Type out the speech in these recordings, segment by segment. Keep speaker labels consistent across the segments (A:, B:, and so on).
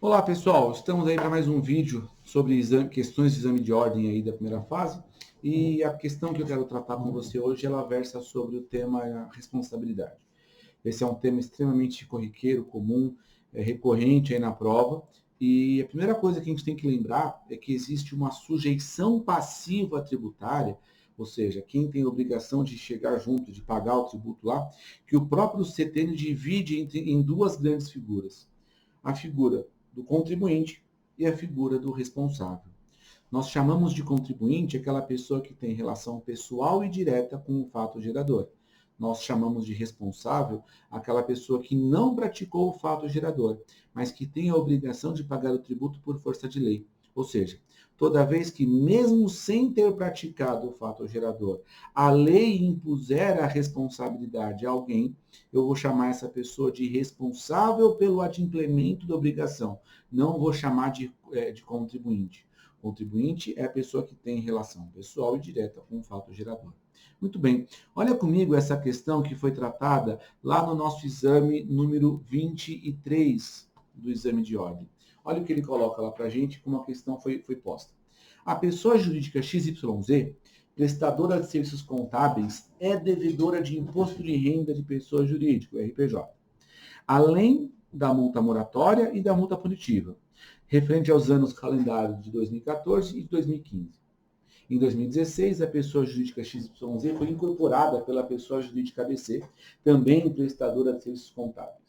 A: Olá pessoal, estamos aí para mais um vídeo sobre questões de exame de ordem aí da primeira fase e a questão que eu quero tratar com você hoje ela versa sobre o tema responsabilidade. Esse é um tema extremamente corriqueiro, comum, recorrente aí na prova e a primeira coisa que a gente tem que lembrar é que existe uma sujeição passiva tributária, ou seja, quem tem a obrigação de chegar junto, de pagar o tributo lá, que o próprio CTN divide em duas grandes figuras. A figura do contribuinte e a figura do responsável. Nós chamamos de contribuinte aquela pessoa que tem relação pessoal e direta com o fato gerador. Nós chamamos de responsável aquela pessoa que não praticou o fato gerador, mas que tem a obrigação de pagar o tributo por força de lei. Ou seja, toda vez que, mesmo sem ter praticado o fato gerador, a lei impuser a responsabilidade a alguém, eu vou chamar essa pessoa de responsável pelo adimplemento da obrigação. Não vou chamar de contribuinte. Contribuinte é a pessoa que tem relação pessoal e direta com o fato gerador. Muito bem, olha comigo essa questão que foi tratada lá no nosso exame número 23 do exame de ordem. Olha o que ele coloca lá para a gente, como a questão foi posta. A pessoa jurídica XYZ, prestadora de serviços contábeis, é devedora de imposto de renda de pessoa jurídica, RPJ, além da multa moratória e da multa punitiva, referente aos anos calendários de 2014 e de 2015. Em 2016, a pessoa jurídica XYZ foi incorporada pela pessoa jurídica ABC, também prestadora de serviços contábeis.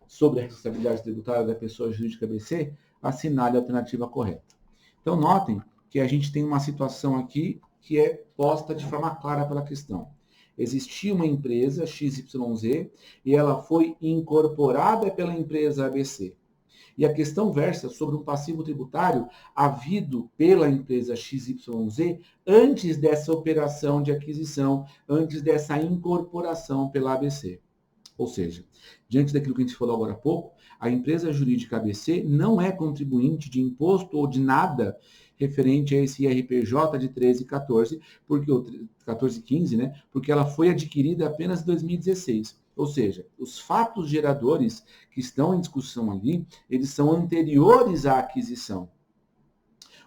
A: Sobre a responsabilidade tributária da pessoa jurídica ABC, assinale a alternativa correta. Então, notem que a gente tem uma situação aqui que é posta de forma clara pela questão. Existia uma empresa XYZ e ela foi incorporada pela empresa ABC. E a questão versa sobre um passivo tributário havido pela empresa XYZ antes dessa operação de aquisição, antes dessa incorporação pela ABC. Ou seja, diante daquilo que a gente falou agora há pouco, a empresa jurídica ABC não é contribuinte de imposto ou de nada referente a esse IRPJ de 13 e 14, porque o 14 e 15, né? Porque ela foi adquirida apenas em 2016. Ou seja, os fatos geradores que estão em discussão ali, eles são anteriores à aquisição.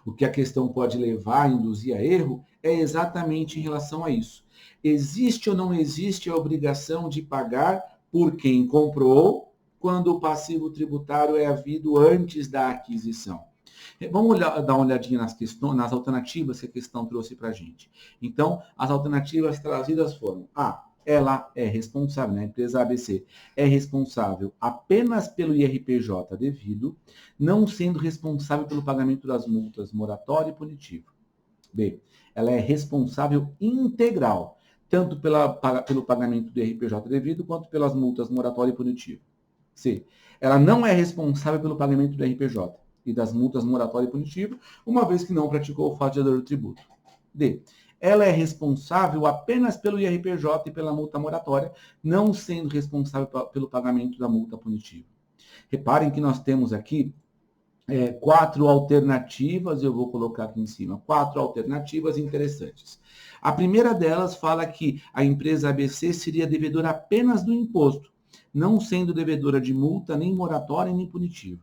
A: O que a questão pode levar a induzir a erro é exatamente em relação a isso. Existe ou não existe a obrigação de pagar por quem comprou quando o passivo tributário é havido antes da aquisição? Vamos dar uma olhadinha nas alternativas que a questão trouxe para a gente. Então, as alternativas trazidas foram A, ela é responsável, né? A empresa ABC é responsável apenas pelo IRPJ devido, não sendo responsável pelo pagamento das multas moratória e punitiva. B, ela é responsável integral, tanto pelo pagamento do IRPJ devido, quanto pelas multas moratória e punitiva. C, ela não é responsável pelo pagamento do IRPJ e das multas moratória e punitiva, uma vez que não praticou o fato gerador do tributo. D, ela é responsável apenas pelo IRPJ e pela multa moratória, não sendo responsável pelo pagamento da multa punitiva. Reparem que nós temos aqui quatro alternativas, eu vou colocar aqui em cima, quatro alternativas interessantes. A primeira delas fala que a empresa ABC seria devedora apenas do imposto, não sendo devedora de multa, nem moratória, nem punitiva.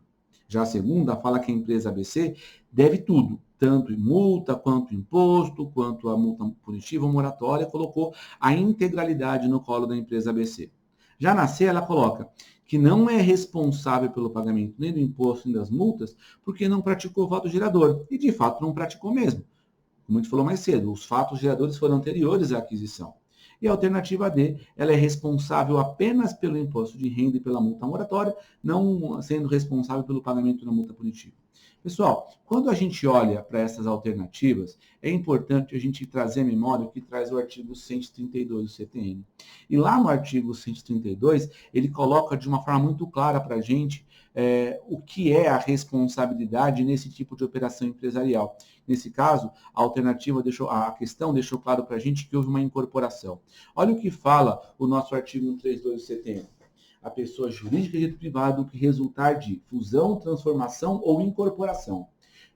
A: Já a segunda fala que a empresa ABC deve tudo, tanto em multa, quanto imposto, quanto a multa punitiva ou moratória, colocou a integralidade no colo da empresa ABC. Já na C, ela coloca que não é responsável pelo pagamento nem do imposto nem das multas, porque não praticou o fato gerador. E, de fato, não praticou mesmo. Como a gente falou mais cedo, os fatos geradores foram anteriores à aquisição. E a alternativa D, ela é responsável apenas pelo imposto de renda e pela multa moratória, não sendo responsável pelo pagamento da multa punitiva. Pessoal, quando a gente olha para essas alternativas, é importante a gente trazer a memória o que traz o artigo 132 do CTN. E lá no artigo 132, ele coloca de uma forma muito clara para a gente o que é a responsabilidade nesse tipo de operação empresarial. Nesse caso, a questão deixou claro para a gente que houve uma incorporação. Olha o que fala o nosso artigo 132 do CTN. A pessoa jurídica de direito privado que resultar de fusão, transformação ou incorporação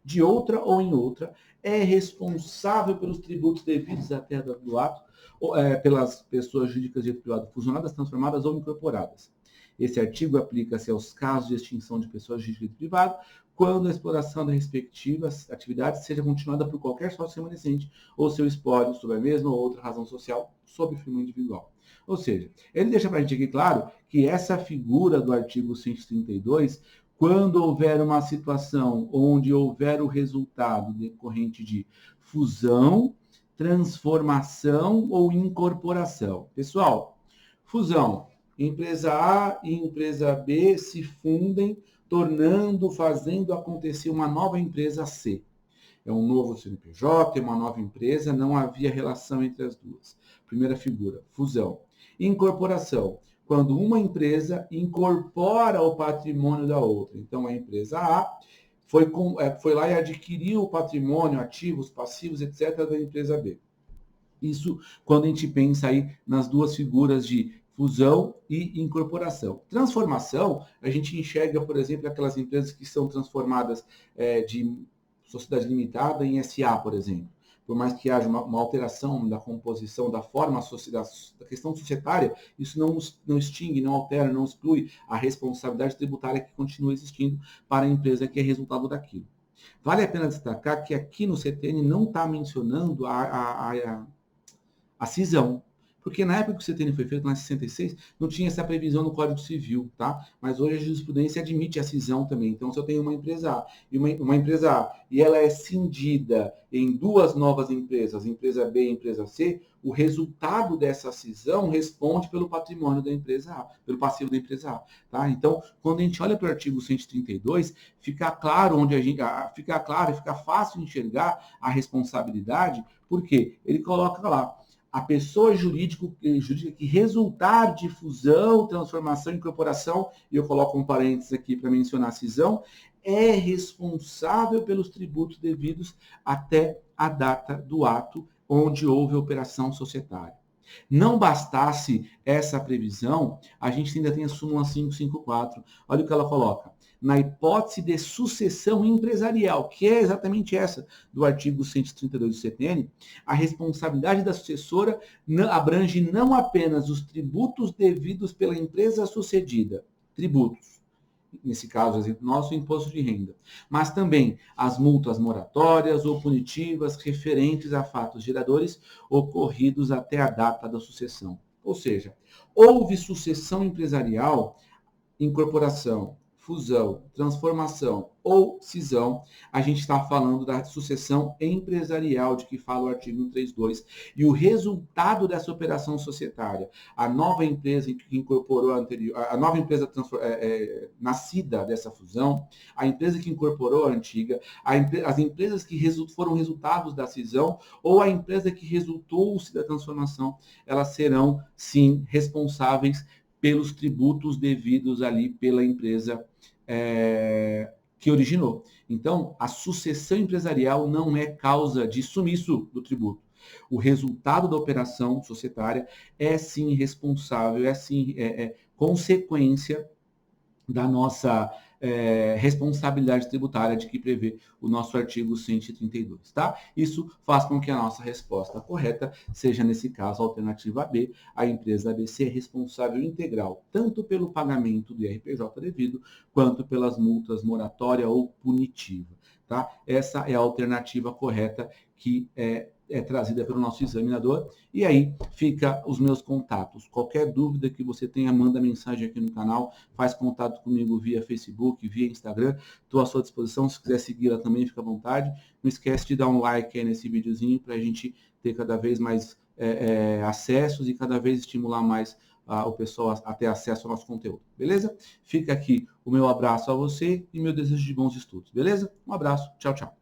A: de outra ou em outra é responsável pelos tributos devidos à terra do ato pelas pessoas jurídicas de direito privado fusionadas, transformadas ou incorporadas. Esse artigo aplica-se aos casos de extinção de pessoas jurídicas e privado, quando a exploração das respectivas atividades seja continuada por qualquer sócio remanescente ou seu espólio sob a mesma ou outra razão social sob firma individual. Ou seja, ele deixa para a gente aqui claro que essa figura do artigo 132, quando houver uma situação onde houver o resultado decorrente de fusão, transformação ou incorporação. Pessoal, fusão. Empresa A e empresa B se fundem, fazendo acontecer uma nova empresa C. É um novo CNPJ, é uma nova empresa, não havia relação entre as duas. Primeira figura, fusão. Incorporação, quando uma empresa incorpora o patrimônio da outra. Então, a empresa A foi lá e adquiriu o patrimônio, ativos, passivos, etc., da empresa B. Isso quando a gente pensa aí nas duas figuras de fusão e incorporação. Transformação, a gente enxerga, por exemplo, aquelas empresas que são transformadas de sociedade limitada em SA, por exemplo. Por mais que haja uma alteração da composição, da forma, da questão societária, isso não extingue, não altera, não exclui a responsabilidade tributária que continua existindo para a empresa que é resultado daquilo. Vale a pena destacar que aqui no CTN não está mencionando a cisão. Porque na época que o CTN foi feito, lá em 66, não tinha essa previsão no Código Civil, tá? Mas hoje a jurisprudência admite a cisão também. Então, se eu tenho uma empresa A e uma empresa A e ela é cindida em duas novas empresas, empresa B e empresa C, o resultado dessa cisão responde pelo patrimônio da empresa A, pelo passivo da empresa A, tá? Então, quando a gente olha para o artigo 132, fica claro fica claro e fica fácil enxergar a responsabilidade, porque ele coloca lá: a pessoa jurídica que resultar de fusão, transformação, incorporação, e eu coloco um parênteses aqui para mencionar a cisão, é responsável pelos tributos devidos até a data do ato onde houve a operação societária. Não bastasse essa previsão, a gente ainda tem a súmula 554. Olha o que ela coloca. Na hipótese de sucessão empresarial, que é exatamente essa do artigo 132 do CTN, a responsabilidade da sucessora abrange não apenas os tributos devidos pela empresa sucedida, tributos, nesse caso, exemplo nosso, imposto de renda, mas também as multas moratórias ou punitivas referentes a fatos geradores ocorridos até a data da sucessão. Ou seja, houve sucessão empresarial, incorporação, fusão, transformação ou cisão, a gente está falando da sucessão empresarial de que fala o artigo 132, e o resultado dessa operação societária, a nova empresa que incorporou a anterior, a nova empresa nascida dessa fusão, a empresa que incorporou a antiga, as empresas que foram resultados da cisão ou a empresa que resultou-se da transformação, elas serão, sim, responsáveis pelos tributos devidos ali pela empresa que originou. Então, a sucessão empresarial não é causa de sumiço do tributo. O resultado da operação societária é sim responsável, é sim consequência da nossa responsabilidade tributária de que prevê o nosso artigo 132, tá? Isso faz com que a nossa resposta correta seja, nesse caso, a alternativa B, a empresa ABC é responsável integral, tanto pelo pagamento do IRPJ devido, quanto pelas multas moratória ou punitiva, tá? Essa é a alternativa correta que é trazida pelo nosso examinador. E aí fica os meus contatos. Qualquer dúvida que você tenha, manda mensagem aqui no canal, faz contato comigo via Facebook, via Instagram. Estou à sua disposição. Se quiser seguir lá também, fica à vontade. Não esquece de dar um like aí nesse videozinho para a gente ter cada vez mais acessos e cada vez estimular mais o pessoal a ter acesso ao nosso conteúdo. Beleza? Fica aqui o meu abraço a você e meu desejo de bons estudos. Beleza? Um abraço. Tchau, tchau.